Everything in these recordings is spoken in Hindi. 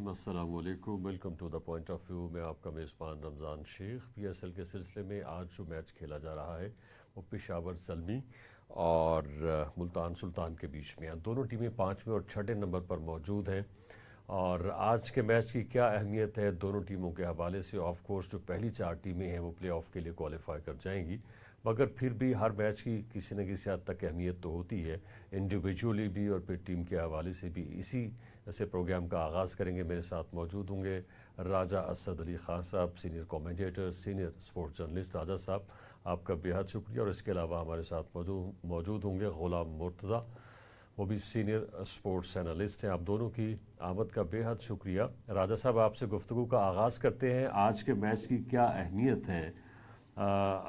अस्सलाम वालेकुम, welcome to the point of view. मैं आपका मेज़बान रमज़ान शेख। पीएसएल के सिलसिले में आज जो मैच खेला जा रहा है वो पेशावर ज़ल्मी और मुल्तान सुल्तान के बीच में है। दोनों टीमें 5वें और 6ठे नंबर पर मौजूद हैं और आज के मैच की क्या अहमियत है दोनों टीमों के हवाले से। ऑफ कोर्स जो पहली 4 टीमें हैं वो प्ले ऑफ के लिए क्वालिफाई कर जाएंगी, मगर फिर भी हर मैच की किसी न किसी हद तक अहमियत तो होती है, इंडिविजुअली भी और फिर टीम के हवाले से भी। इसी से प्रोग्राम का आगाज़ करेंगे। मेरे साथ मौजूद होंगे राजा असद अली खान साहब, senior commentator, senior sports journalist. Raja साहब, आपका बेहद शुक्रिया। और इसके अलावा हमारे साथ मौजूद होंगे गुलाम मुर्तज़ा, वो भी सीनियर स्पोर्ट्स एनालिस्ट हैं। आप दोनों की आमद का बेहद शुक्रिया। राजा साहब, आपसे गुफ्तगू का आगाज़ करते हैं। आज के मैच की क्या अहमियत है?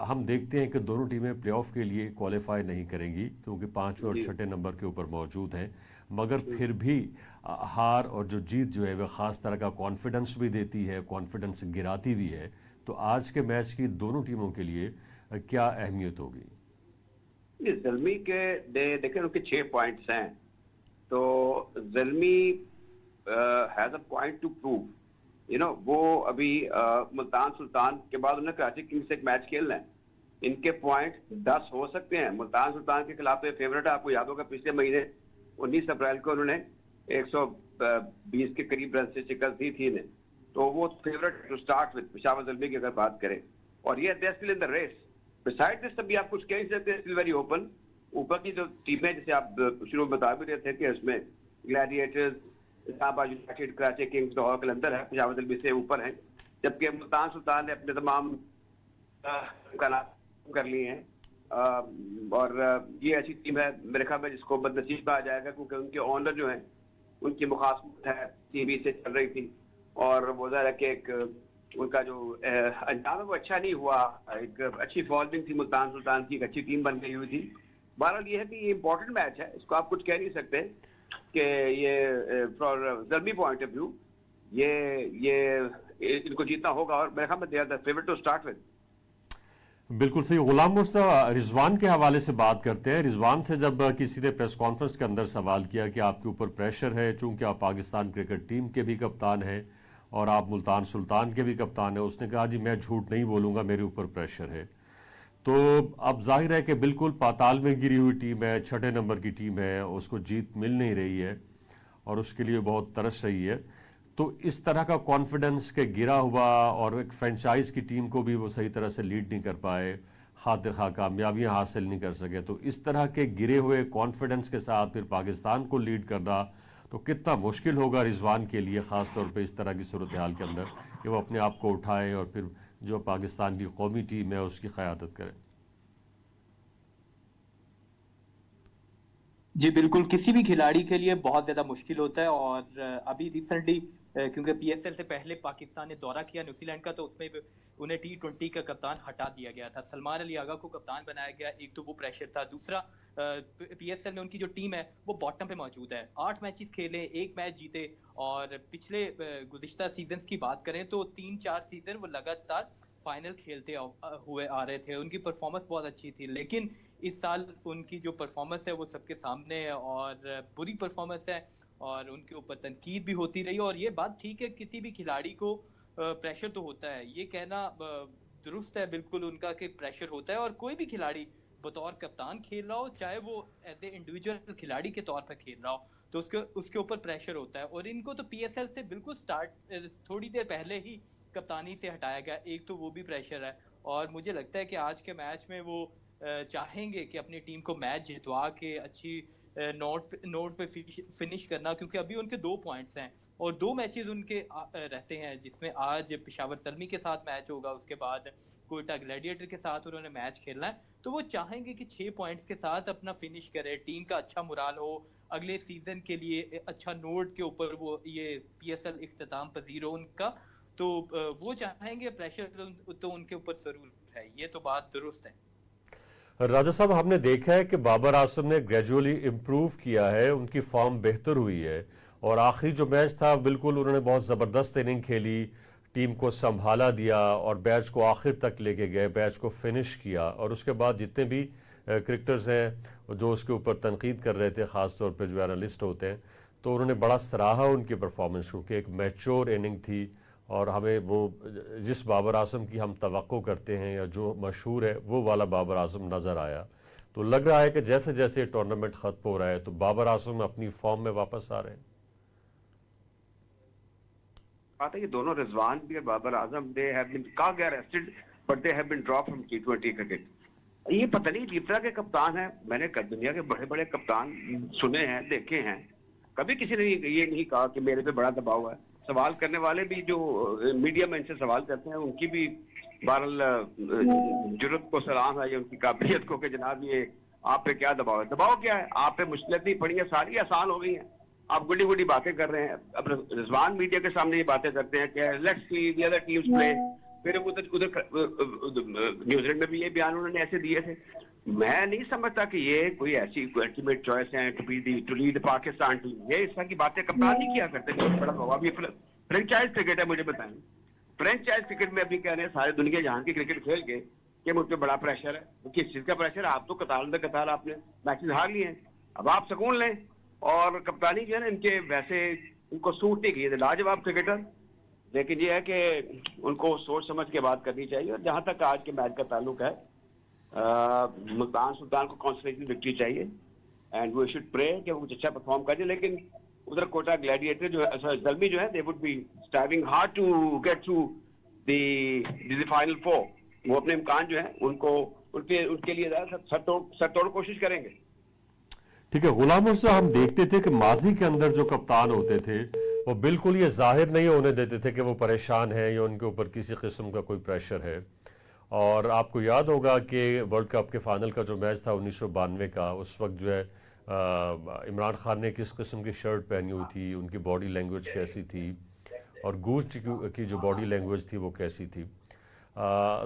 हम देखते हैं कि दोनों टीमें प्लेऑफ के लिए क्वालिफाई नहीं करेंगी क्योंकि 5वें और 6ठे नंबर के ऊपर मौजूद हैं, मगर फिर भी हार और जो जीत जो है वह ख़ास तरह का कॉन्फिडेंस भी देती है, कॉन्फिडेंस गिराती भी है। तो आज के मैच की दोनों टीमों के लिए क्या अहमियत होगी? ज़ल्मी के देखें, उनके 6 पॉइंट्स हैं, तो Zalmi has a point two prove. वो अभी मुल्तान सुल्तान के बाद उन्होंने कराची किंग्स से एक मैच खेलना है। इनके पॉइंट 10 हो सकते हैं। मुल्तान सुल्तान के खिलाफ फेवरेट है, आपको याद होगा पिछले महीने 19 अप्रैल को उन्होंने 120 के करीब रन से शिकस्त दी थी इन्हें, तो वो favourite to start with Peshawar Zalmi की अगर बात करें। और ये they still in the race. Beside this अभी आप कुछ कह नहीं सकते, स्टिल वेरी ओपन। ऊपर की जो टीमें, जैसे आप शुरू में बता भी रहे थे कि उसमें Gladiators, Islamabad United, Karachi Kings, Lahore Qalandars है, पेशावर ज़ल्मी से ऊपर है, जबकि मुल्तान सुल्तान ने अपने तमाम कर लिए हैं। और ये ऐसी टीम है मेरे ख्याल में जिसको बदनसीब कहा जाएगा, क्योंकि उनके ऑनर जो है उनकी मुखासमत है टीवी से चल रही थी और वो ज़रा कि एक उनका जो अंजाम है वो अच्छा नहीं हुआ। एक अच्छी फॉलोइंग थी मुल्तान सुल्तान की, एक अच्छी टीम बन गई हुई थी। बहरहाल ये है कि ये इंपॉर्टेंट मैच है, इसको आप कुछ कह नहीं सकते कि ये from Zalmi point of view ये इनको जीतना होगा और मेरे ख्याल में they are the favourite to start with. बिल्कुल सही। गुलाम मुर्तज़ा, रिजवान के हवाले से बात करते हैं। रिजवान से जब किसी ने प्रेस कॉन्फ्रेंस के अंदर सवाल किया कि आपके ऊपर प्रेशर है, चूंकि आप पाकिस्तान क्रिकेट टीम के भी कप्तान हैं और आप मुल्तान सुल्तान के भी कप्तान हैं, उसने कहा जी मैं झूठ नहीं बोलूँगा, मेरे ऊपर प्रेशर है। तो अब जाहिर है कि बिल्कुल पाताल में गिरी हुई टीम है, 6ठे नंबर की टीम है, उसको जीत मिल नहीं रही है और उसके लिए बहुत तरस रही है। तो इस तरह का कॉन्फिडेंस के गिरा हुआ और एक फ्रेंचाइज की टीम को भी वो सही तरह से लीड नहीं कर पाए, खातिर खा कामयाबियाँ हासिल नहीं कर सके, तो इस तरह के गिरे हुए कॉन्फिडेंस के साथ फिर पाकिस्तान को लीड करना तो कितना मुश्किल होगा रिजवान के लिए, ख़ास तौर पे इस तरह की सूरत हाल के अंदर कि वो अपने आप को उठाए और फिर जो पाकिस्तान की कौमी टीम है उसकी क़यादत करे। जी बिल्कुल, किसी भी खिलाड़ी के लिए बहुत ज्यादा मुश्किल होता है। और अभी रिसेंटली क्योंकि पीएसएल से पहले पाकिस्तान ने दौरा किया न्यूजीलैंड का, तो उसमें उन्हें T20 का कप्तान हटा दिया गया था, सलमान अली आगा को कप्तान बनाया गया। एक तो वो प्रेशर था, दूसरा पीएसएल में उनकी जो टीम है वो बॉटम पे मौजूद है। 8 मैचेस खेले, 1 मैच जीते। और पिछले गुज़िश्ता सीजन की बात करें तो 3-4 सीजन वो लगातार फाइनल खेलते हुए आ रहे थे, उनकी परफॉर्मेंस बहुत अच्छी थी। लेकिन इस साल उनकी जो परफॉर्मेंस है वो सबके सामने है और बुरी परफॉर्मेंस है और उनके ऊपर तनकीद भी होती रही। और ये बात ठीक है, किसी भी खिलाड़ी को प्रेशर तो होता है, ये कहना दुरुस्त है बिल्कुल उनका कि प्रेशर होता है। और कोई भी खिलाड़ी बतौर कप्तान खेल रहा हो, चाहे वो एज ए इंडिविजुअल खिलाड़ी के तौर पर खेल रहा हो, तो उसके ऊपर प्रेशर होता है। और इनको तो पीएसएल से बिल्कुल थोड़ी देर पहले ही कप्तानी से हटाया गया, एक तो वो भी प्रेशर है। और मुझे लगता है कि आज के मैच में वो चाहेंगे कि अपनी टीम को मैच जितवा के अच्छी नोट पे फिनिश करना, क्योंकि अभी उनके 2 पॉइंट्स हैं और 2 मैचेस उनके रहते हैं, जिसमें आज पेशावर ज़ल्मी के साथ मैच होगा, उसके बाद कोयटा ग्लैडिएटर के साथ उन्होंने मैच खेलना है। तो वो चाहेंगे कि 6 पॉइंट्स के साथ अपना फिनिश करे, टीम का अच्छा मुराल हो, अगले सीजन के लिए अच्छा नोट के ऊपर वो ये पीएसएल इख्तिताम पजीर हो उनका। तो वो चाहेंगे, प्रेशर तो उनके ऊपर जरूर है, ये तो बात दुरुस्त है। राजा साहब, हमने देखा है कि बाबर आजम ने ग्रेजुअली इम्प्रूव किया है, उनकी फॉर्म बेहतर हुई है और आखिरी जो मैच था बिल्कुल उन्होंने बहुत ज़बरदस्त इनिंग खेली, टीम को संभाला दिया और मैच को आखिर तक लेके गए, मैच को फिनिश किया। और उसके बाद जितने भी क्रिकेटर्स हैं जो उसके ऊपर तनकीद कर रहे थे, ख़ास तौर पर जो एनालिस्ट होते हैं, तो उन्होंने बड़ा सराहा उनकी परफॉर्मेंस को कि एक मैच्योर इनिंग थी और हमें वो जिस बाबर आजम की हम तवक्को करते हैं या जो मशहूर है वो वाला बाबर आजम नज़र आया। तो लग रहा है कि जैसे जैसे टूर्नामेंट ख़त्म हो रहा है तो बाबर आजम अपनी फॉर्म में वापस आ रहे हैं। बात है कि दोनों रिजवान भी और Babar Azam they have been कहा गया arrested but they have been drop from T20 cricket. ये पता नहीं किस तरह के कप्तान हैं। मैंने दुनिया के बड़े बड़े कप्तान सुने हैं, देखे हैं, कभी किसी ने ये नहीं कहा कि मेरे पे बड़ा दबाव है। सवाल करने वाले भी जो मीडिया में इनसे सवाल करते हैं उनकी भी बहरहाल जुर्रत को सलाम है, ये उनकी काबिलियत को कि जनाब ये आप पे क्या दबाव है। दबाव क्या है? आप पे मुश्किलें इतनी पड़ी हैं, सारी आसान हो गई हैं, आप गुडी गुडी बातें कर रहे हैं। अब रिजवान मीडिया के सामने ये बातें करते हैं कि let's see the other teams play. फिर उधर न्यूजीलैंड में भी ये बयान उन्होंने ऐसे दिए थे। मैं नहीं समझता कि ये कोई ऐसी अल्टीमेट चॉइस है टू लीड पाकिस्तान टीम। ये इस तरह की बातें कप्तान नहीं किया करते। बहुत बड़ा प्रभाव ये फ्रेंचाइज क्रिकेट है। मुझे बताएं, फ्रेंचाइज क्रिकेट में अभी कह रहे हैं सारे दुनिया जहां की क्रिकेट खेल के कि मुझ पर बड़ा प्रेशर है। तो किस चीज का प्रेशर है? आप तो कतार आपने मैचेस हार लिए हैं, अब आप सुकून लें। और कप्तानी जो है ना इनके वैसे इनको सूट नहीं की, लाजवाब क्रिकेटर, लेकिन ये है कि उनको सोच समझ के बात करनी चाहिए। और जहां तक आज के मैच का ताल्लुक है, मुल्तान सुल्तान को कॉन्सोलेशन विक्ट्री चाहिए एंड वी शुड प्रे कि वो कुछ अच्छा परफॉर्म करे। लेकिन उधर कोटा ग्लैडिएटर जो है, जल्मी जो है, they would be striving hard to get through the final four. वो अपने इम्कान जो है उनको उनके लिए सर तोड़ कोशिश करेंगे। ठीक है गुलाम मुर्तज़ा, हम देखते थे कि माजी के अंदर जो कप्तान होते थे वो बिल्कुल ये जाहिर नहीं होने देते थे कि वो परेशान है या उनके ऊपर किसी किस्म का कोई प्रेशर है। और आपको याद होगा कि वर्ल्ड कप के फाइनल का जो मैच था 1992 का, उस वक्त जो है इमरान खान ने किस किस्म की शर्ट पहनी हुई थी, उनकी बॉडी लैंग्वेज कैसी थी और गूस्ट की जो बॉडी लैंग्वेज थी वो कैसी थी।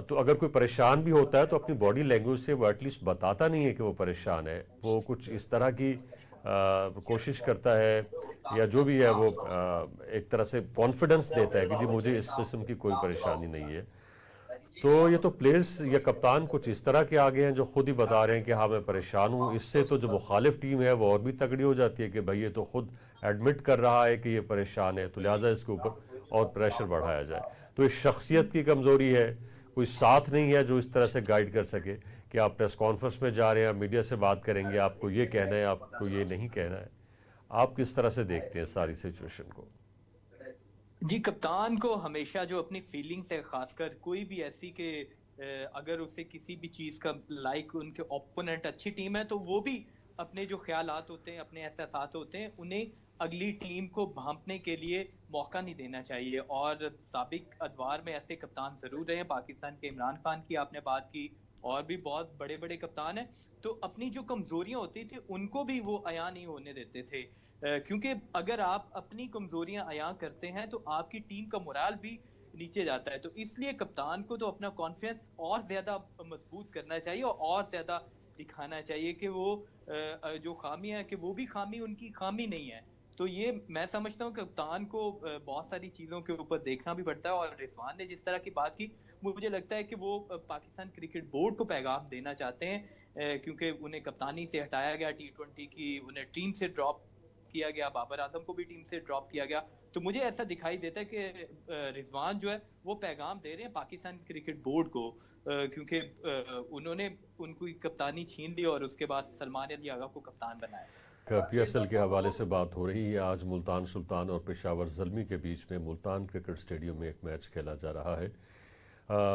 तो अगर कोई परेशान भी होता है तो अपनी बॉडी लैंग्वेज से वो एटलीस्ट बताता नहीं है कि वो परेशान है। वो कुछ इस तरह की कोशिश करता है या जो भी है वो एक तरह से कॉन्फिडेंस देता है कि जी मुझे इस किस्म की कोई परेशानी नहीं है। तो ये तो प्लेयर्स या कप्तान कुछ इस तरह के आगे हैं जो खुद ही बता रहे हैं कि हाँ मैं परेशान हूँ। इससे तो जो मुखालिफ टीम है वो और भी तगड़ी हो जाती है कि भाई ये तो खुद एडमिट कर रहा है कि ये परेशान है, तो लिहाजा इसके ऊपर और प्रेशर बढ़ाया जाए। तो इस शख्सियत की कमज़ोरी है, कोई साथ नहीं है जो इस तरह से गाइड कर सके कि आप प्रेस कॉन्फ्रेंस में जा रहे हैं, मीडिया से बात करेंगे, आपको ये कहना है, आपको ये नहीं कहना है। आप किस तरह से देखते हैं सारी सिचुएशन को? जी, कप्तान को हमेशा जो अपनी फीलिंग्स है, खासकर कोई भी ऐसी कि अगर उसे किसी भी चीज़ का लाइक उनके ओपोनेंट अच्छी टीम है तो वो भी अपने जो ख्यालात होते हैं, अपने एहसासात होते हैं, उन्हें अगली टीम को भांपने के लिए मौका नहीं देना चाहिए। और साबिक अदवार में ऐसे कप्तान ज़रूर रहे हैं। पाकिस्तान के इमरान खान की आपने बात की, और भी बहुत बड़े बड़े कप्तान हैं। तो अपनी जो कमज़ोरियाँ होती थी उनको भी वो अया नहीं होने देते थे, क्योंकि अगर आप अपनी कमज़ोरियाँ अया करते हैं तो आपकी टीम का मोराल भी नीचे जाता है। तो इसलिए कप्तान को तो अपना कॉन्फिडेंस और ज़्यादा मजबूत करना चाहिए और ज़्यादा दिखाना चाहिए कि वो जो खामियाँ है कि वो भी खामी उनकी खामी नहीं है। तो ये मैं समझता हूँ कि कप्तान को बहुत सारी चीज़ों के ऊपर देखना भी पड़ता है। और रिजवान ने जिस तरह की बात की, मुझे लगता है कि वो पाकिस्तान क्रिकेट बोर्ड को पैगाम देना चाहते हैं, क्योंकि उन्हें कप्तानी से हटाया गया T20 की, उन्हें टीम से ड्रॉप किया गया, बाबर आजम को भी टीम से ड्रॉप किया गया। तो मुझे ऐसा दिखाई देता है कि रिजवान जो है वो पैगाम दे रहे हैं पाकिस्तान क्रिकेट बोर्ड को, क्योंकि उन्होंने उनको कप्तानी छीन ली और उसके बाद सलमान अली आगा को कप्तान बनाया। PSL के हवाले से बात हो रही है। आज मुल्तान सुल्तान और पेशावर ज़ल्मी के बीच में मुल्तान क्रिकेट स्टेडियम में एक मैच खेला जा रहा है।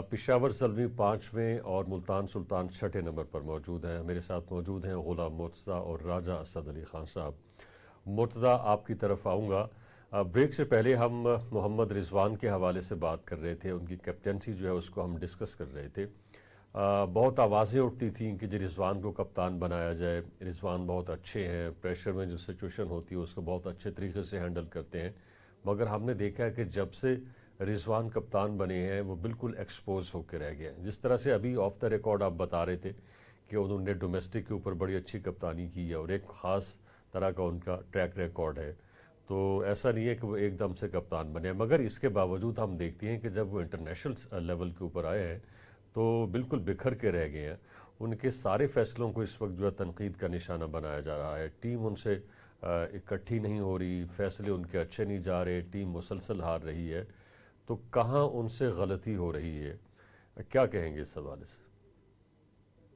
पेशावर ज़ल्मी 5वें और मुल्तान सुल्तान 6ठे नंबर पर मौजूद हैं। मेरे साथ मौजूद हैं गुलाम मुर्तज़ा और राजा असद अली खान साहब। मुर्तज़ा, आपकी तरफ आऊँगा। ब्रेक से पहले हम मोहम्मद रिजवान के हवाले से बात कर रहे थे, उनकी कैप्टनसी जो है उसको हम डिस्कस कर रहे थे। बहुत आवाज़ें उठती थी कि जी रिजवान को कप्तान बनाया जाए, रिजवान बहुत अच्छे हैं, प्रेशर में जो सिचुएशन होती है उसको बहुत अच्छे तरीके से हैंडल करते हैं। मगर हमने देखा है कि जब से रिजवान कप्तान बने हैं वो बिल्कुल एक्सपोज होकर रह गए हैं। जिस तरह से अभी ऑफ द रिकॉर्ड आप बता रहे थे कि उन्होंने डोमेस्टिक के ऊपर बड़ी अच्छी कप्तानी की है और एक ख़ास तरह का उनका ट्रैक रिकॉर्ड है, तो ऐसा नहीं है कि वो एकदम से कप्तान बने। मगर इसके बावजूद हम देखते हैं कि जब वो इंटरनेशनल लेवल के ऊपर आए हैं तो बिल्कुल बिखर के रह गए हैं। उनके सारे फैसलों को इस वक्त जो है तनकीद का निशाना बनाया जा रहा है। टीम उनसे इकट्ठी नहीं हो रही, फैसले उनके अच्छे नहीं जा रहे, टीम मुसलसल हार रही है, तो कहाँ उनसे गलती हो रही है? क्या कहेंगे इस हवाले से?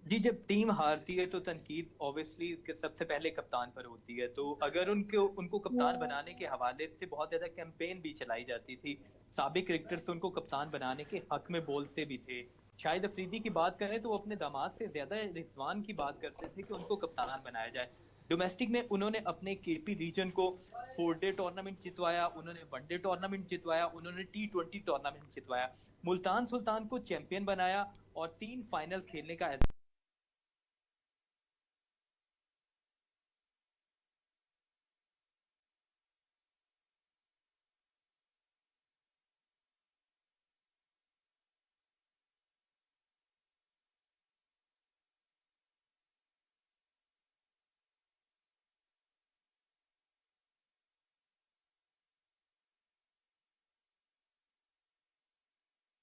जी, जब टीम हारती है तो तनकीद ऑब्वियसली सबसे पहले कप्तान पर होती है। तो अगर उनको कप्तान बनाने के हवाले से बहुत ज़्यादा कैंपेन भी चलाई जाती थी। साबिक क्रिकेटर्स उनको कप्तान बनाने के हक में बोलते भी थे। शाहिद अफरीदी की बात करें तो वो अपने दामाद से ज़्यादा रिजवान की बात करते थे कि उनको कप्तान बनाया जाए। डोमेस्टिक में उन्होंने अपने केपी रीजन को 4 डे टूर्नामेंट जितवाया, उन्होंने 1 डे टूर्नामेंट जितवाया, उन्होंने T20 टूर्नामेंट जितवाया, मुल्तान सुल्तान को चैंपियन बनाया और 3 फाइनल खेलने का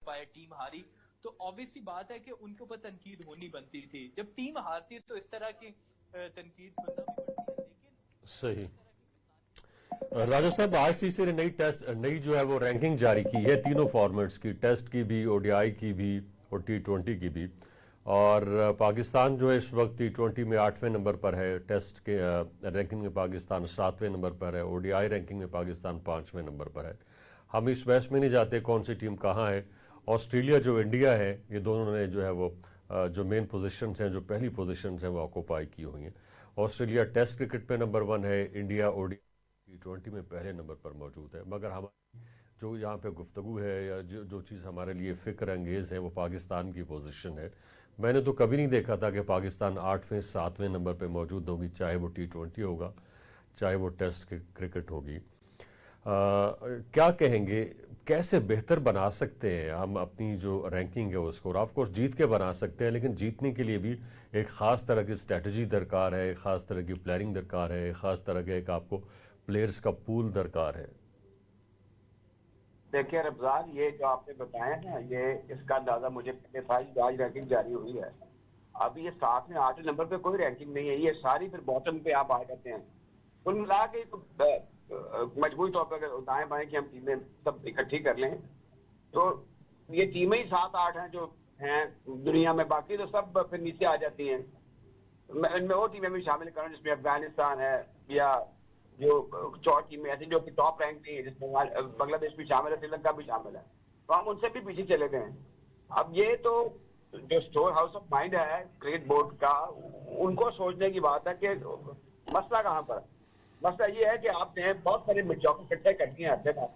पाया, टीम हारी। तो ऑब्वियसली बात है कि उनके ऊपर तनकीद होनी बनती थी। जब टीम हारती है तो इस तरह की तनकीद बनना भी पड़ती है। लेकिन सही। राजा साहब, आज तीसरी नई जो है वो रैंकिंग जारी की है तीनों फॉर्मेट्स की, टेस्ट की भी, ओडीआई की भी और T20 की भी। और पाकिस्तान जो है इस वक्त T20 में 8वें नंबर पर है, टेस्ट के रैंकिंग में पाकिस्तान 7वें नंबर पर है, ओडीआई रैंकिंग में पाकिस्तान 5वें नंबर पर है। हम इस बहस में नहीं जाते कौन सी टीम कहाँ है। ऑस्ट्रेलिया जो इंडिया है, ये दोनों ने जो है वो जो मेन पोजीशंस हैं, जो पहली पोजीशंस हैं वो ऑक्यूपाई की हुई हैं। ऑस्ट्रेलिया टेस्ट क्रिकेट में नंबर 1 है, इंडिया ओडीआई T20 में पहले नंबर पर मौजूद है। मगर हमारी जो यहाँ पे गुफ्तगू है या जो चीज़ हमारे लिए फ़िक्र अंगेज़ है वो पाकिस्तान की पोजीशन है। मैंने तो कभी नहीं देखा था कि पाकिस्तान 8वें 7वें नंबर पे मौजूद होगी, चाहे वो T20 होगा, चाहे वो टेस्ट क्रिकेट होगी। क्या कहेंगे, कैसे बेहतर बना सकते हैं हम अपनी जो रैंकिंग है उसको? ऑफ कोर्स जीत के बना सकते हैं, लेकिन जीतने के लिए भी एक ख़ास तरह की स्ट्रेटजी दरकार है, एक ख़ास तरह की प्लानिंग दरकार है, एक ख़ास तरह का एक आपको प्लेयर्स का पूल दरकार है। देखिए रमजान, ये जो आपने बताया ना, ये इसका अंदाजा मुझे पहले था। आज रैंकिंग जारी हुई है, अब ये 7 में 8 नंबर पे कोई रैंकिंग नहीं है, ये सारी फिर बॉटम पे आप आ जाते हैं। कुल मिला के मजबूरी तौर पर अगर दाएं बाएं की हम टीमें सब इकट्ठी कर लें तो ये टीमें ही 7-8 हैं जो हैं दुनिया में, बाकी तो सब फिर नीचे आ जाती हैं। इनमें वो टीमें भी शामिल करूँ जिसमें अफगानिस्तान है या जो 4 टीमें ऐसी जो कि टॉप रैंक की है, जिसमें बांग्लादेश भी शामिल है, श्रीलंका भी शामिल है, तो हम उनसे भी पीछे चले गए हैं। अब ये तो जो स्टोर हाउस ऑफ माइंड है क्रिकेट बोर्ड का, उनको सोचने की बात है कि मसला कहाँ पर। मसला ये है कि आपने बहुत सारे मिर्चों इकट्ठे कर दिए हैं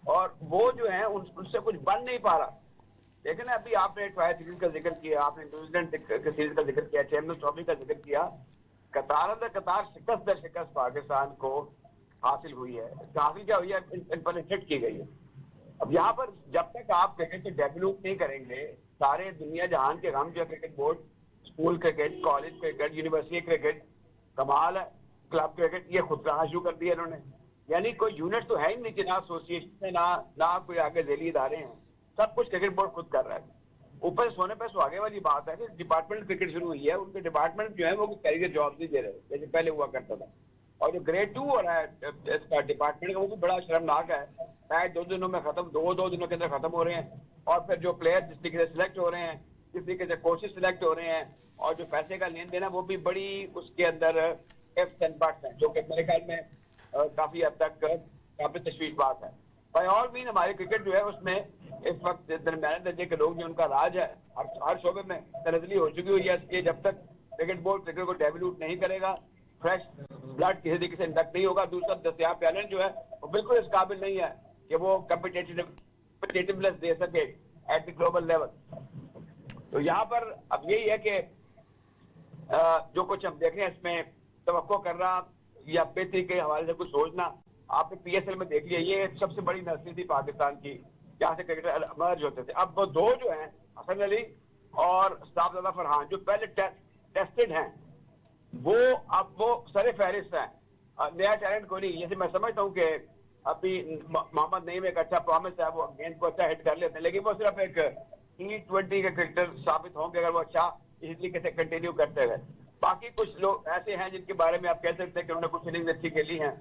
और वो जो है उनसे कुछ बन नहीं पा रहा। लेकिन अभी आपने ट्राई सीरीज का जिक्र किया, आपने न्यूजीलैंड के सीरीज का जिक्र किया, चैंपियंस ट्रॉफी का जिक्र किया, कतार शिकस्त दर शिकस्त पाकिस्तान को हासिल हुई है। हासिल क्या हुई है, इन पर हिट की गई है। अब यहाँ पर जब तक आप क्रिकेट से डेवलप नहीं करेंगे, सारे दुनिया जहान के गम जो cricket board, school cricket, college cricket, university cricket, कमाल है, क्लब क्रिकेट, ये खुद कराना शुरू कर दिया इन्होंने। यानी कोई यूनिट तो है ही नहीं, ना एसोसिएशन है, ना कोई आगे जैली इदारे हैं, सब कुछ क्रिकेट बोर्ड खुद कर रहा है। ऊपर सोने पे सुहागे वाली बात है कि डिपार्टमेंट क्रिकेट शुरू हुई है, उनके डिपार्टमेंट जो है वो कैरियर जॉब नहीं दे रहे जैसे पहले हुआ करता था। और जो ग्रेड 2 हो रहा है इसका डिपार्टमेंट का, वो भी बड़ा शर्मनाक है। मैच 2 दिनों में खत्म, 2 दिनों के अंदर खत्म हो रहे हैं, और फिर जो प्लेयर जिस तरीके से सिलेक्ट हो रहे हैं, जिस तरीके से कोचेस सिलेक्ट हो रहे हैं, और जो पैसे का लेन देन है वो भी बड़ी उसके अंदर ifs and buts है, जो कि मेरे ख्याल में काफी हद तक काफी तशवीश बात है। बाय ऑल मीन हमारे क्रिकेट जो है उसमें इस वक्त दरमियाने दर्जे के लोग जो उनका राज है हर शोबे में तनजली हो चुकी हुई है। इसलिए जब तक क्रिकेट बोर्ड क्रिकेट को डेवलप नहीं करेगा, फ्रेश ब्लड किसी तरीके से इंडक्ट नहीं होगा, दूसरा दस्तयाब टैलेंट जो है वो बिल्कुल इस काबिल नहीं है कि वो कम्पिटेटिवनेस दे सके एट द ग्लोबल लेवल। तो यहाँ पर अब यही है कि जो कुछ हम देख रहे हैं इसमें तवक्को करना या बेहतरी के हवाले से कुछ सोचना, आपने PSL में देख लिया, ये सबसे बड़ी नस्ल थी पाकिस्तान की जहाँ से क्रिकेटर इमर्ज होते थे। अब वो 2 जो हैं, हसन अली और साहबजादा फरहान, जो पहले टेस्टेड हैं, वो सरे फहरिस्त हैं, नया टैलेंट कोई नहीं। जैसे मैं समझता हूँ कि अभी मोहम्मद नईम एक अच्छा प्रॉमिस है, वो गेंद को अच्छा हिट कर लेते हैं, लेकिन वो सिर्फ एक T20 के क्रिकेटर साबित होंगे अगर वो अच्छा इस तरीके से कंटिन्यू करते हुए। बाकी कुछ लोग ऐसे हैं जिनके बारे में आप कह सकते हैं कि उन्होंने कुछ इनिंग्स अच्छी खेली हैं,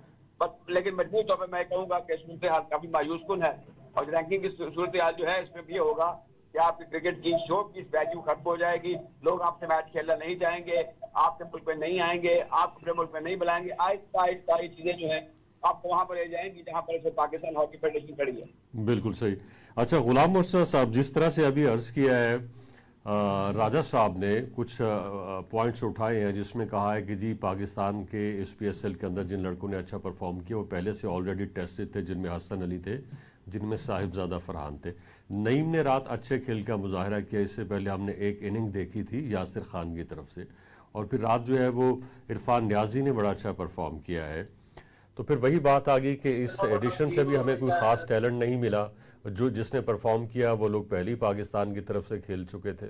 बट लेकिन मजबूत तौर पर मैं कहूंगा कि सूरत हाल काफी मायूस कुन है। और रैंकिंग की सूरत हाल जो है इसमें ये होगा कि आपकी क्रिकेट की शो की वैल्यू खत्म हो जाएगी, लोग आपसे मैच खेलना नहीं चाहेंगे, आपके मुल्क में नहीं आएंगे, आपको अपने मुल्क में नहीं बुलाएंगे। आहिस्ता आहिस्ता ये चीजें जो है आपको वहां पर ले जाएंगी जहां पर पाकिस्तान हॉकी फेडरेशन खड़ी है। बिल्कुल सही। अच्छा गुलाम मुर्तज़ा साहब, जिस तरह से अभी अर्ज किया है राजा साहब ने कुछ पॉइंट्स उठाए हैं जिसमें कहा है कि जी पाकिस्तान के इस PSL के अंदर जिन लड़कों ने अच्छा परफॉर्म किया वो पहले से ऑलरेडी टेस्टेड थे, जिनमें हसन अली थे, जिनमें साहिबजादा फरहान थे। नईम ने रात अच्छे खेल का मुजाहरा किया, इससे पहले हमने एक इनिंग देखी थी यासिर खान की तरफ से, और फिर रात जो है वो इरफान न्याजी ने बड़ा अच्छा परफॉर्म किया है। तो फिर वही बात आ गई कि इस एडिशन से भी हमें कोई ख़ास टैलेंट नहीं मिला, जो जिसने परफॉर्म किया वो लोग पहले ही पाकिस्तान की तरफ से खेल चुके थे।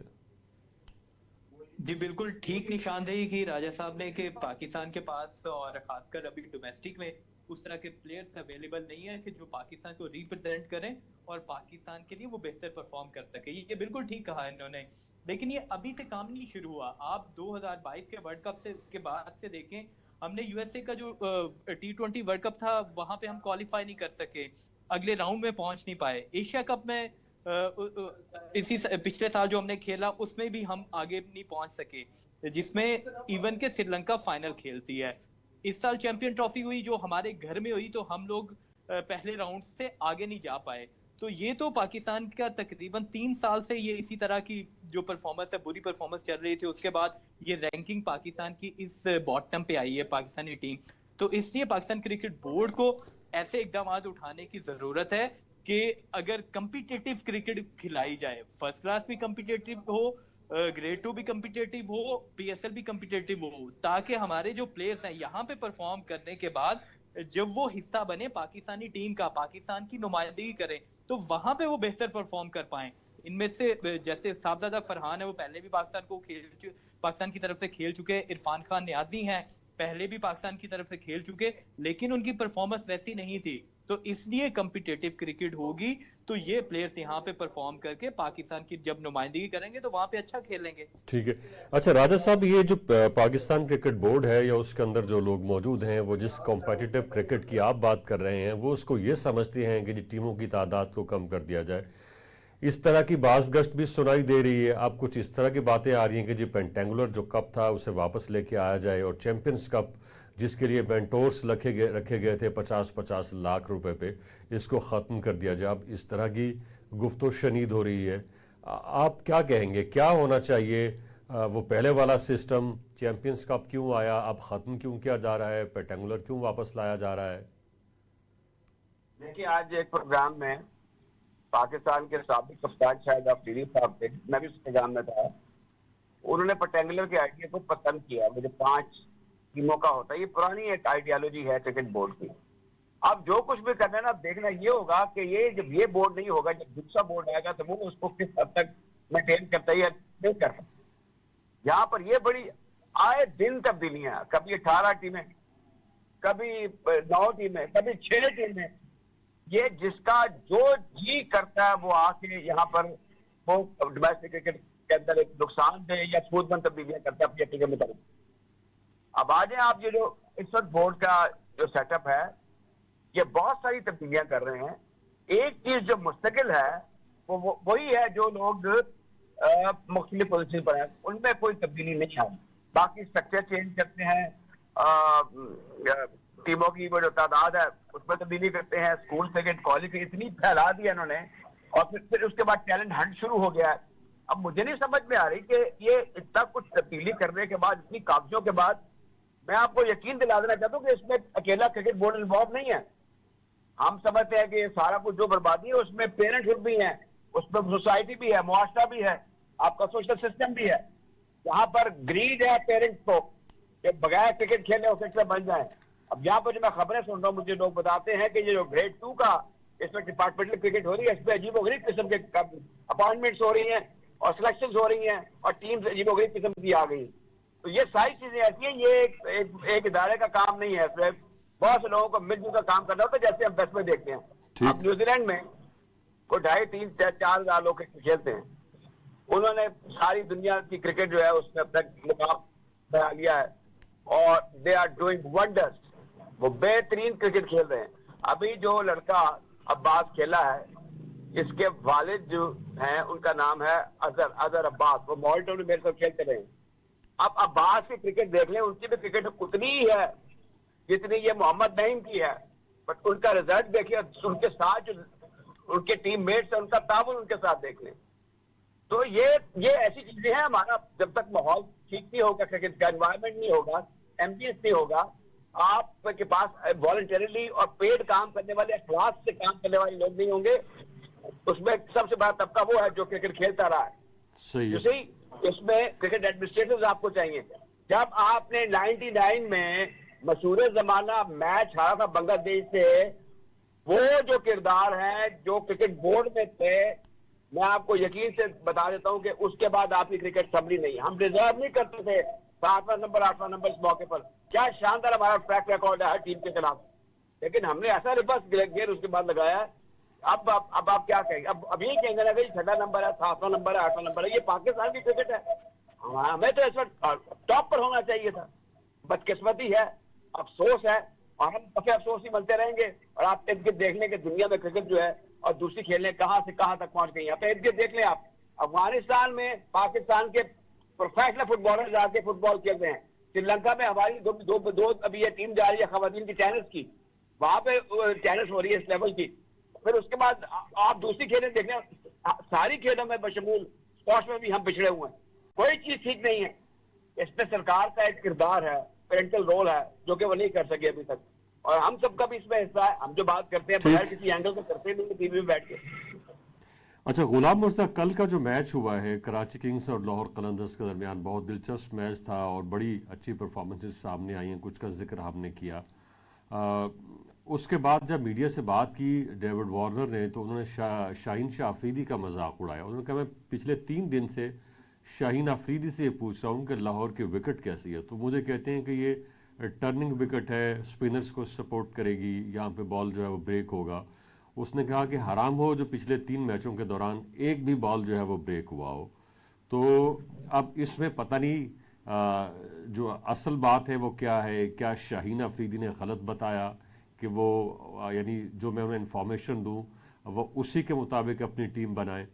जी बिल्कुल ठीक निशानदेही की राजा साहब ने कि पाकिस्तान के पास और खासकर अभी डोमेस्टिक में उस तरह के प्लेयर्स अवेलेबल नहीं है कि जो पाकिस्तान को रिप्रेजेंट करें और पाकिस्तान के लिए वो बेहतर परफॉर्म कर सके। ये बिल्कुल ठीक कहा इन्होंने, लेकिन ये अभी से काम नहीं शुरू हुआ। आप 2022 के वर्ल्ड कप के बाद से देखें, हमने USA का जो T20 वर्ल्ड कप था वहां पे हम क्वालिफाई नहीं कर सके, अगले राउंड में पहुंच नहीं पाए। एशिया कप में इसी पिछले साल जो हमने खेला उसमें भी हम आगे नहीं पहुंच सके, जिसमें इवन के श्रीलंका फाइनल खेलती है। इस साल चैंपियन ट्रॉफी हुई जो हमारे घर में हुई, तो हम लोग पहले राउंड से आगे नहीं जा पाए। तो ये तो पाकिस्तान का तकरीबन 3 साल से ये इसी तरह की जो परफॉर्मेंस है, बुरी परफॉर्मेंस चल रही थी। उसके बाद ये रैंकिंग पाकिस्तान की इस बॉटम पे आई है पाकिस्तानी टीम। तो इसलिए पाकिस्तान क्रिकेट बोर्ड को ऐसे इकदाम उठाने की जरूरत है कि अगर कम्पिटिटिव क्रिकेट खिलाई जाए, फर्स्ट क्लास भी कम्पिटिटिव हो, ग्रेड 2 भी कम्पिटिटिव हो, PSL भी कम्पिटिटिव हो, ताकि हमारे जो प्लेयर्स हैं यहाँ पे परफॉर्म करने के बाद जब वो हिस्सा बने पाकिस्तानी टीम का, पाकिस्तान की नुमाइंदगी करें, तो वहां पे वो बेहतर परफॉर्म कर पाएं। इनमें से जैसे साहिबजादा फरहान है, वो पहले भी पाकिस्तान की तरफ से खेल चुके। इरफान खान न्याजी हैं, पहले भी पाकिस्तान की तरफ से खेल चुके, लेकिन उनकी परफॉर्मेंस वैसी नहीं थी। तो इसलिए कम्पिटिटिव क्रिकेट होगी तो ये प्लेयर्स यहाँ पे परफॉर्म करके पाकिस्तान की जब नुमाइंदगी करेंगे तो वहां पे अच्छा खेलेंगे। ठीक है। अच्छा राजा साहब, ये जो पाकिस्तान क्रिकेट बोर्ड है या उसके अंदर जो लोग मौजूद हैं, वो जिस कॉम्पिटिटिव क्रिकेट की आप बात कर रहे हैं, वो उसको ये समझते हैं कि टीमों की तादाद को कम कर दिया जाए। इस तरह की बाज़ गश्त भी सुनाई दे रही है। अब कुछ इस तरह की बातें आ रही हैं कि जो पेंटेंगुलर जो कप था उसे वापस लेके आया जाए, और चैंपियंस कप जिसके लिए मेंटोर्स रखे गए थे 50-50 लाख रुपए पे, इसको ख़त्म कर दिया जाए। अब इस तरह की गुफ्तो शनीद हो रही है, आप क्या कहेंगे, क्या होना चाहिए? वो पहले वाला सिस्टम चैंपियंस कप क्यों आया, अब ख़त्म क्यों किया जा रहा है, पेंटेंगुलर क्यों वापस लाया जा रहा है? देखिए, आज एक प्रोग्राम में पाकिस्तान के साबिक कप्तान शाहिद अफरीदी साहब थे, मैं भी उस प्रोग्राम में था, उन्होंने पेंटेंगुलर के आइडिया को पसंद किया। मुझे 5 टीमों का होता है, ये पुरानी एक आइडियोलॉजी है क्रिकेट बोर्ड की। अब जो कुछ भी करना है ना, देखना ये होगा कि ये जब ये बोर्ड नहीं होगा, जब दूसरा बोर्ड आएगा तो वो उसको किस हद तक मेंटेन करता है या नहीं करता। यहाँ पर ये बड़ी आए दिन तब्दीलियां, कभी 18 टीमें, कभी 9 टीमें, कभी 6 टीमें। ये जिसका जो जी करता है वो आके यहाँ पर वो डोमेस्टिक क्रिकेट के अंदर एक नुकसान दे या सूदमंद तब्दीलियां करता है अपनी अपनी के मुताबिक। अब आज आप ये जो इस वक्त बोर्ड का जो सेटअप है, ये बहुत सारी तब्दीलियां कर रहे हैं। एक चीज जो मुस्तकिल है वो वही है जो लोग मुख्तलिफ पोजीशन पर हैं, उनमें कोई तब्दीली नहीं आई। बाकी स्ट्रक्चर चेंज करते हैं, टीमों की वो जो तादाद है उसमें तब्दीली करते हैं, स्कूल क्रिकेट कॉलेज इतनी फैला दिया इन्होंने, और फिर उसके बाद टैलेंट हंट शुरू हो गया है। अब मुझे नहीं समझ में आ रही कि ये इतना कुछ तब्दीली करने के बाद, इतनी कागजों के बाद, मैं आपको यकीन दिला देना चाहता हूँ कि इसमें अकेला क्रिकेट बोर्ड इन्वॉल्व नहीं है। हम समझते हैं कि सारा कुछ जो बर्बादी है उसमें पेरेंट्सहुड भी है, उसमें सोसाइटी भी है, मुआशरा भी है, आपका सोशल सिस्टम भी है। यहाँ पर ग्रीड है पेरेंट्स को कि बगैर क्रिकेट खेले क्रिकेटर बन जाए। अब यहाँ पर जो मैं खबरें सुन रहा हूँ, मुझे लोग बताते हैं कि ये जो ग्रेड 2 का इसमें डिपार्टमेंटल क्रिकेट हो रही है, इसमें अजीबोगरीब किस्म के अपॉइंटमेंट्स हो रही हैं और सिलेक्शन हो रही हैं और टीम्स अजीबोगरीब किस्म की आ गई। तो ये सारी चीजें ऐसी हैं, ये एक इदारे का काम नहीं है, इसमें बहुत से लोगों को मिलजुल कर काम करना होता है, जैसे हम टेस्ट में देखते हैं। अब न्यूजीलैंड में कोई 2,500-3,000-4 हजार लोग खेलते हैं, उन्होंने सारी दुनिया की क्रिकेट जो है उसमें अब तक मुकाम बना लिया है और दे आर डूइंग वंडर्स। वो बेहतरीन क्रिकेट खेल रहे हैं। अभी जो लड़का अब्बास खेला है, इसके वालिद जो हैं उनका नाम है अजहर अब्बास, वो मॉल्टो में मेरे साथ खेलते रहे। अब अब्बास की क्रिकेट देख लें, उनकी भी क्रिकेट उतनी ही है जितनी ये मोहम्मद नईम की है, बट उनका रिजल्ट देखिए, उनके साथ जो उनके टीम मेट्स है उनका ताबन उनके साथ देख लें। तो ये ऐसी चीजें हैं। हमारा जब तक माहौल ठीक नहीं होगा, क्रिकेट का एनवायरमेंट नहीं होगा, एम्बियंस नहीं होगा, आपके पास वॉलंटरीली और पेड काम करने वाले, अखलास से काम करने वाले लोग नहीं होंगे, उसमें सबसे बड़ा तबका वो है जो क्रिकेट खेलता रहा है। सही है। उसी इसमें क्रिकेट एडमिनिस्ट्रेटर्स आपको चाहिए। जब आपने 99 में मशहूर जमाना मैच हारा था बांग्लादेश से, वो जो किरदार हैं जो क्रिकेट बोर्ड में थे, मैं आपको यकीन से बता देता हूं कि उसके बाद आपकी क्रिकेट संभली नहीं। हम डिजर्व नहीं करते थे 7वां नंबर 8वां नंबर इस मौके पर। क्या शानदार हमारा ट्रैक रिकॉर्ड है हर टीम के खिलाफ, लेकिन हमने ऐसा रिवर्स गेयर उसके बाद लगाया। अब आप क्या कहेंगे? अब यही कहेंगे ना कि 6वां नंबर है, 7वां नंबर है, 8वां नंबर है, ये पाकिस्तान की क्रिकेट है। हमें तो इस वक्त टॉप पर होना चाहिए था। बदकिस्मती है, अफसोस है, और हम पके अफसोस ही मिलते रहेंगे। और आप इर्द गिर्द देख लें कि दुनिया में क्रिकेट जो है और दूसरी खेलें कहां से कहां तक पहुंच गई हैं। आप इर्द गिर्द देख लें, आप अफगानिस्तान में पाकिस्तान के प्रोफेशनल फुटबॉलर जाके फुटबॉल खेल रहे हैं। श्रीलंका में हमारी दो अभी ये टीम जा रही है खवातीन की टेनिस की, वहां पे टेनिस हो रही है इस लेवल की। फिर उसके बाद आप दूसरी खेलें देख लें, सारी खेलों में बशमूल स्पोर्ट्स में भी हम पिछड़े हुए हैं। कोई चीज ठीक नहीं है। इसमें सरकार का एक किरदार है, पेरेंटल रोल है, जो कि वो नहीं कर सके अभी तक, और हम सबका भी इसमें हिस्सा है। हम जो बात करते हैं बगैर किसी एंगल से करते नहीं, टीवी में बैठ के। अच्छा गुलाम मुर्तज़ा, कल का जो मैच हुआ है कराची किंग्स और लाहौर कलंदर्स के दरमियान, बहुत दिलचस्प मैच था और बड़ी अच्छी परफॉर्मेंसेस सामने आई हैं, कुछ का जिक्र हमने किया। उसके बाद जब मीडिया से बात की डेविड वार्नर ने, तो उन्होंने शाहीन शाह अफरीदी का मजाक उड़ाया। उन्होंने कहा मैं पिछले 3 दिन से शाहीन अफरीदी से ये पूछ रहा हूँ कि लाहौर की विकेट कैसी है, तो मुझे कहते हैं कि ये टर्निंग विकेट है, स्पिनर्स को सपोर्ट करेगी, यहाँ पे बॉल जो है वो ब्रेक होगा। उसने कहा कि हराम हो जो पिछले 3 मैचों के दौरान एक भी बॉल जो है वो ब्रेक हुआ हो। तो अब इसमें पता नहीं जो असल बात है वो क्या है। क्या शाहीन अफरीदी ने गलत बताया कि वो यानी जो मैं उन्हें इन्फॉर्मेशन दूँ वो उसी के मुताबिक अपनी टीम बनाए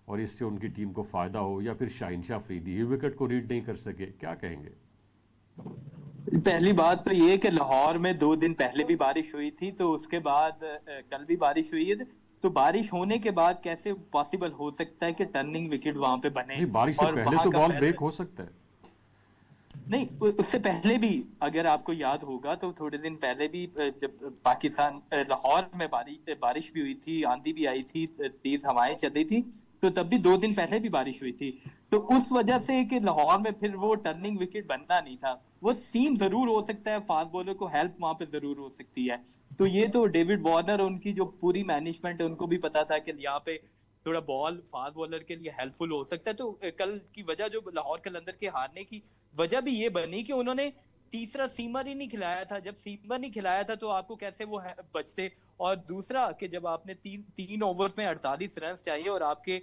और इससे उनकी टीम को फ़ायदा हो, या फिर शाहीन शाह अफरीदी ही विकेट को रीड नहीं कर सके? क्या कहेंगे? पहली बात तो ये कि लाहौर में 2 दिन पहले भी बारिश हुई थी, तो उसके बाद कल भी बारिश हुई है। तो बारिश होने के बाद कैसे पॉसिबल हो सकता है कि टर्निंग विकेट वहां पे बने? बारिश से पहले तो बॉल ब्रेक हो सकता है। नहीं, उससे पहले भी अगर आपको याद होगा तो थोड़े दिन पहले भी जब पाकिस्तान लाहौर में बारिश भी हुई थी, आंधी भी आई थी, तेज हवाएं चल रही थी, तो तब भी 2 दिन पहले भी बारिश हुई थी। तो उस वजह से कि लाहौर में फिर वो टर्निंग विकेट बनना नहीं था। वो सीम जरूर हो सकता है, फास्ट बॉलर को हेल्प वहां पे जरूर हो सकती है। तो ये तो डेविड वार्नर, उनकी जो पूरी मैनेजमेंट है, उनको भी पता था कि यहाँ पे थोड़ा बॉल फास्ट बॉलर के लिए हेल्पफुल हो सकता है। तो कल की वजह जो लाहौर कलंदर के हारने की वजह भी ये बनी कि उन्होंने तीसरा सीमर ही नहीं खिलाया था। जब सीमर नहीं खिलाया था तो आपको कैसे वो बचते? और दूसरा कि जब आपने 3 ओवर्स में 48 रन चाहिए और आपके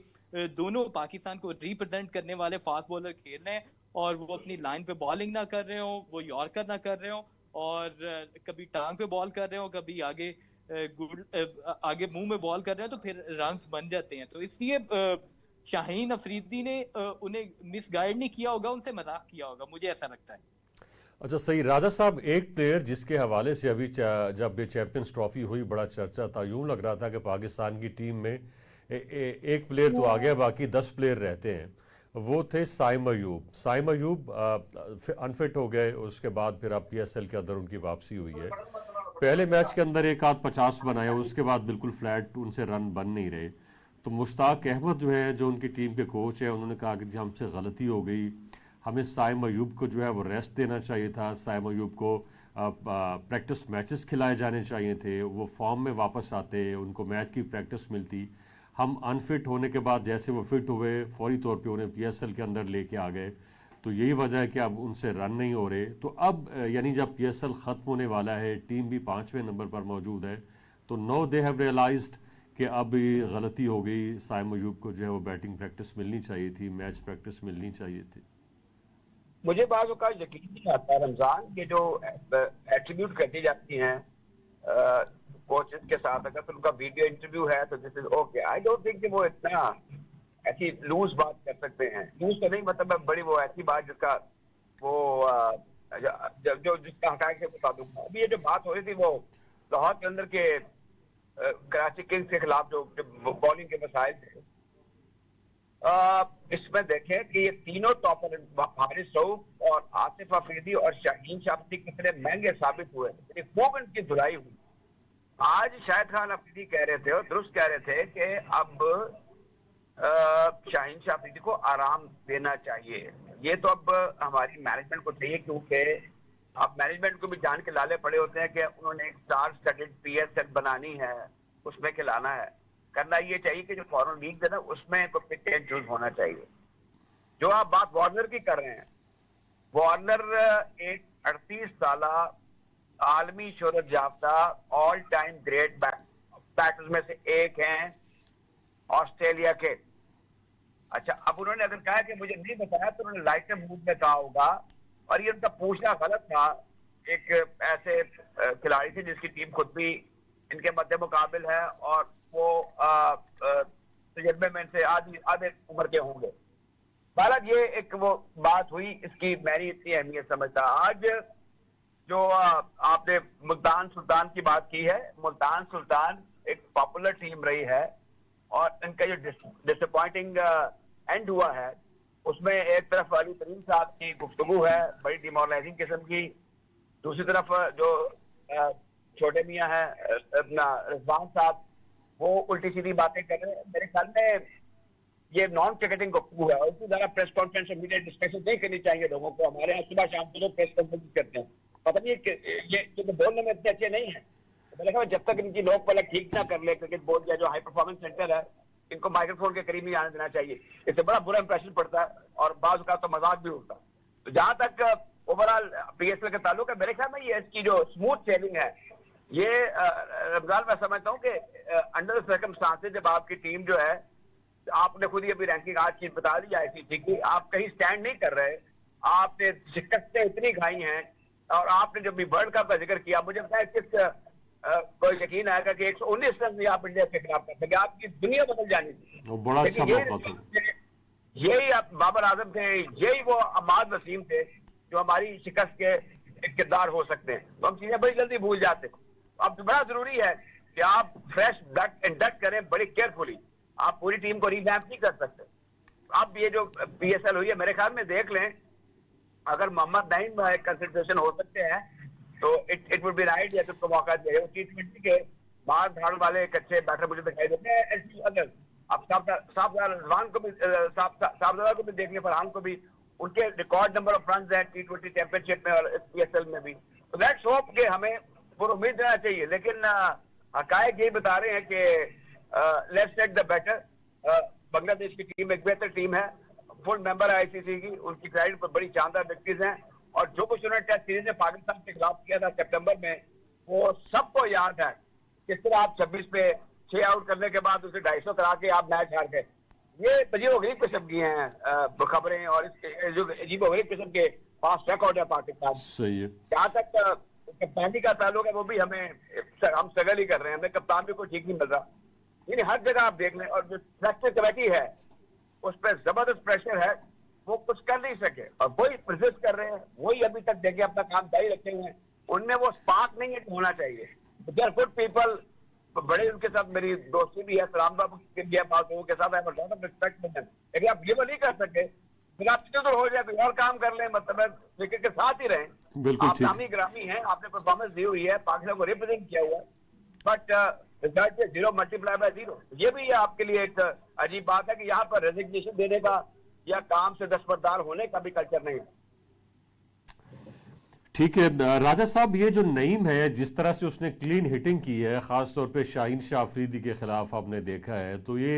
दोनों पाकिस्तान को रिप्रेजेंट करने वाले फास्ट बॉलर खेल रहे हैं और वो अपनी लाइन पे बॉलिंग ना कर रहे हो, वो यॉर्कर ना कर रहे हो, और कभी टांग पे बॉल कर रहे हो, कभी आगे मुंह में बॉल कर रहे हैं, तो फिर रन्स बन जाते हैं। तो इसलिए शाहीन अफरीदी ने उन्हें मिसगाइड नहीं किया होगा, उनसे मजाक किया होगा, मुझे ऐसा लगता है। अच्छा सही। राजा साहब, एक प्लेयर जिसके हवाले से अभी जब ये चैंपियंस ट्रॉफी हुई बड़ा चर्चा था, यूं लग रहा था कि पाकिस्तान की टीम में एक प्लेयर तो आ गया, बाकी 10 प्लेयर रहते हैं। वो थे साइम अयूब। साइम अयूब अनफिट हो गए, उसके बाद फिर अब PSL के अंदर उनकी वापसी हुई है। पहले मैच के अंदर एक आध 50 बनाया, उसके बाद बिल्कुल फ्लैट, उनसे रन बन नहीं रहे। तो मुश्ताक अहमद जो है, जो उनकी टीम के कोच है, उन्होंने कहा कि हमसे गलती हो गई, हमें साइम अयूब को जो है वो रेस्ट देना चाहिए था, साइम अयूब को प्रैक्टिस मैचेस खिलाए जाने चाहिए थे, वो फॉर्म में वापस आते, उनको मैच की प्रैक्टिस मिलती। हम अनफिट होने के बाद जैसे वो फिट हुए, फौरी तौर पे उन्हें PSL के अंदर लेके आ गए। तो यही वजह है कि अब उनसे रन नहीं हो रहे। तो अब यानी जब PSL ख़त्म होने वाला है, टीम भी 5वें नंबर पर मौजूद है, तो नो दे हैव रियलाइज्ड कि अब ये गलती हो गई, साइम अयूब को जो है वो बैटिंग प्रैक्टिस मिलनी चाहिए थी, मैच प्रैक्टिस मिलनी चाहिए थी। मुझे बाज़ औक़ात यकीन नहीं आता रमजान के जो एट्रीब्यूट करती जाती हैं कोचेस के साथ, अगर उनका वीडियो इंटरव्यू है तो this is okay. I don't think कि वो इतना ऐसी लूज बात कर सकते हैं। लूज तो नहीं, मतलब बड़ी वो ऐसी बात जिसका वो जो जिसका हकायक से बता दूंगा। अभी ये जो बात हो रही थी वो लाहौर के अंदर के कराची किंग्स के खिलाफ जो बॉलिंग के मसाइल थे, इसमें देखें कि ये तीनों टॉपर हारिस रऊफ और आसिफ अफरीदी और शाहीन शाफरी कितने महंगे साबित हुए, खूब इनकी धुलाई हुई। आज शाहिद खान अफरीदी कह रहे थे और दुरुस्त कह रहे थे कि अब शाहीन शाफरी को आराम देना चाहिए। ये तो अब हमारी मैनेजमेंट को चाहिए, क्योंकि अब मैनेजमेंट को भी जान के लाले पड़े होते हैं कि उन्होंने एक स्टार स्टडेड पीएसएल बनानी है, उसमें खिलाना है। करना ये चाहिए कि जो फॉरेन लीग है ना उसमें को पिक एंड चूज होना चाहिए। जो आप बात वार्नर की कर रहे हैं, वार्नर एक 38 साला आलमी शोहरत याफ्ता ऑल टाइम ग्रेट बैटर्स में से एक हैं ऑस्ट्रेलिया के। अच्छा, अब उन्होंने अगर कहा कि मुझे नहीं बताया तो उन्होंने लाइटर मूड में कहा होगा, और ये उनका पूछना गलत था। एक ऐसे खिलाड़ी थे जिसकी टीम खुद भी इनके मध्य मुकाबिल है और वो तजर्बे में से आधे उम्र के होंगे। बहरहाल ये एक वो बात हुई, इसकी मैंने इतनी अहमियत समझता। आज जो आपने मुल्तान सुल्तान की बात की है, मुल्तान सुल्तान एक पॉपुलर टीम रही है और इनका जो डिसअपॉइंटिंग एंड हुआ है उसमें एक तरफ अली तरीन साहब की गुफ्तगू है बड़ी डिमोरलाइजिंग किस्म की, दूसरी तरफ जो छोटे मियाँ है अपना रिजवान साहब वो उल्टी सीधी बातें कर रहे हैं। मेरे ख्याल में ये नॉन क्रिकेटिंग गुफ्तगू है और इसी तरह प्रेस कॉन्फ्रेंस और मीडिया डिस्कशन नहीं करनी चाहिए लोगों को। हमारे यहाँ सुबह शाम को लोग प्रेस कॉन्फ्रेंस करते हैं, पता नहीं ये तो बोलने में इतने अच्छे नहीं है। मैंने कहा जब तक इनकी लोक पलक ठीक ना कर ले क्रिकेट बोर्ड या जो हाई परफॉर्मेंस सेंटर है, इनको माइक्रोफोन के करीब नहीं आने देना चाहिए। इससे बड़ा बुरा इंप्रेशन पड़ता है और बाज़ का तो मजाक भी होता है। तो जहां तक ओवरऑल पीएसएल का ताल्लुक है, मेरे ख्याल में ये इसकी जो स्मूथ सेलिंग है, ये रमजान मैं समझता हूँ कि अंडर सर्कमस्टांसेस जब आपकी टीम जो है, आपने खुद ही अभी रैंकिंग आज की बता दी आईसीसी की, आप कहीं स्टैंड नहीं कर रहे, आपने शिकस्तें इतनी खाई हैं और आपने जब भी वर्ल्ड कप का जिक्र किया, मुझे पता है किस कोई यकीन आएगा कि 119 रन भी आप इंडिया के खिलाफ कर सके, आपकी दुनिया बदल जानी थी। बड़ा अच्छा मौका था। यही आप बाबर आजम थे, यही वो अमाद वसीम थे जो हमारी शिकस्त के किरदार हो सकते हैं। तो हम चीजें बड़ी जल्दी भूल जाते हैं। अब बड़ा जरूरी है कि आप फ्रेश इंडक्ट करें बड़ी केयरफुली। आप पूरी टीम को रिवैम्प नहीं कर सकते। अब ये जो पीएसएल हुई है, मेरे ख्याल में देख लें, अगर मोहम्मद नईम कंसिडरेशन हो सकते हैं तो इट वुड बी राइट या तो मौका दिया जाए। T20 के मार धाड़ वाले एक अच्छे बैटर मुझे दिखाई देते हैं। अगर अब साफदार को भी देखने, फरहान को भी, उनके रिकॉर्ड नंबर ऑफ रन है T20 चैंपियनशिप में और पीएसएल में भी। तो लेट्स होप कि हमें पूरी उम्मीद रहना चाहिए, लेकिन हकायक यही बता रहे हैं कि let's take the better. Bangladesh की टीम एक बेहतर टीम है, फुल मेंबर है आईसीसी की, उनकी साइड पर बड़ी शानदार विकेट्स हैं और जो कुछ उन्होंने टेस्ट सीरीज में पाकिस्तान के खिलाफ किया था सितंबर में, वो सबको याद है। किस तरह आप 26 पे 6 आउट करने के बाद उसे 250 करा के आप मैच हार गए। ये अजीब किस्म की हैं खबरें और इसके जो अजीब किस्म के फास्ट रिकॉर्ड है पाकिस्तान। सही है। जहाँ तक कप्तानी का ताल्लुक है, वो भी हम स्ट्रगल ही कर रहे हैं, हमें कप्तान भी कोई ठीक नहीं मिल रहा। यानी हर जगह आप देख लें, और जो सेलेक्शन कमेटी है उस पर जबरदस्त प्रेशर है, वो कुछ कर नहीं सके और वही प्रोसेस कर रहे हैं, वही अभी तक देखे अपना काम जारी रखे हुए हैं। उनमें वो स्पार्क नहीं है होना चाहिए। देयर गुड पीपल, बड़े उनके साथ मेरी दोस्ती भी है, सलाम बाबू के साथ रिस्पेक्ट में, लेकिन आप ये वो नहीं कर सके, फिर आप इधर हो जाए कोई और काम कर लें, मतलब क्रिकेट के साथ ही रहें। आप नामी ग्रामी हैं, आपने परफॉर्मेंस दी हुई है, पाकिस्तान को रिप्रेजेंट किया हुआ है, बट रिजल्ट 0 मल्टीप्लाई बाय 0। ये भी आपके लिए एक अजीब बात है कि यहाँ पर रेजिग्नेशन देने का या काम से दस्तबरदार होने का भी कल्चर नहीं है। ठीक है राजा साहब, ये जो नईम है जिस तरह से उसने क्लीन हिटिंग की है, खासतौर पे शाहीन शाह अफरीदी के खिलाफ आपने देखा है, तो ये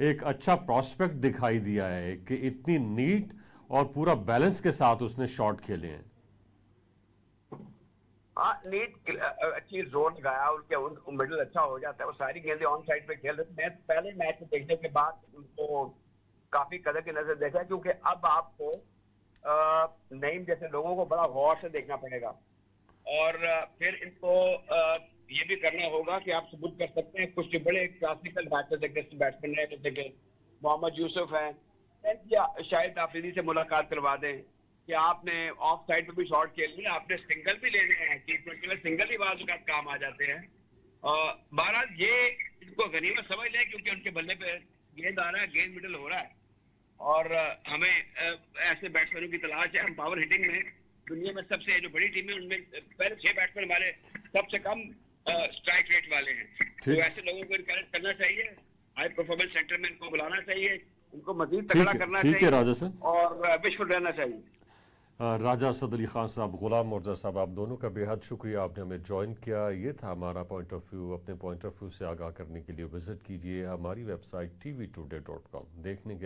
एक अच्छा प्रोस्पेक्ट दिखाई दिया है कि इतनी नीट और पूरा बैलेंस के साथ उसने शॉट खेले हैं। हाँ, नीट अच्छी जोर लगाया, उनके मिडल अच्छा हो जाता है, वो सारी गेंदें ऑन साइड पे खेल रहे थे। मैं पहले मैच में देखने के बाद उनको काफी कदर की नजर देखा, क्योंकि अब आपको नईम जैसे लोगों को बड़ा गौर से देखना पड़ेगा। और फिर इनको ये भी करना होगा कि आप सबूत कर सकते हैं, कुछ बड़े क्लासिकल बैट्समैन है जैसे कि मोहम्मद यूसुफ है, या शायद आफरीदी से मुलाकात करवा दें कि आपने ऑफ साइड पे भी शॉट खेल लिया, आपने सिंगल भी लेने हैं, T20 में सिंगल ही बाज़ औक़ात काम आ जाते हैं। बहरहाल ये इनको गनीमत समझ लें, क्योंकि उनके बल्ले पे गेंद आ रहा है, गेंद मिडल हो रहा है, और हमें ऐसे बैट्समैनों की तलाश है। हम पावर हिटिंग में दुनिया में सबसे जो बड़ी टीम है उनमें पहले 6 बैट्समैन हमारे सबसे कम स्ट्राइक रेट वाले हैं, तो ऐसे लोगों को इनकरेज करना चाहिए, हाई परफॉर्मेंस सेंटर में इनको बुलाना चाहिए, इनको मजीद तगड़ा करना ठीक है चाहिए राजा सर, और विश्वफुल रहना चाहिए। राजा असद अली खान साहब, गुलाम मुर्जा साहब, आप दोनों का बेहद शुक्रिया, आपने हमें ज्वाइन किया। ये था हमारा पॉइंट ऑफ व्यू। अपने पॉइंट ऑफ व्यू से आगाह करने के लिए विजिट कीजिए हमारी वेबसाइट tvtoday.com। देखने के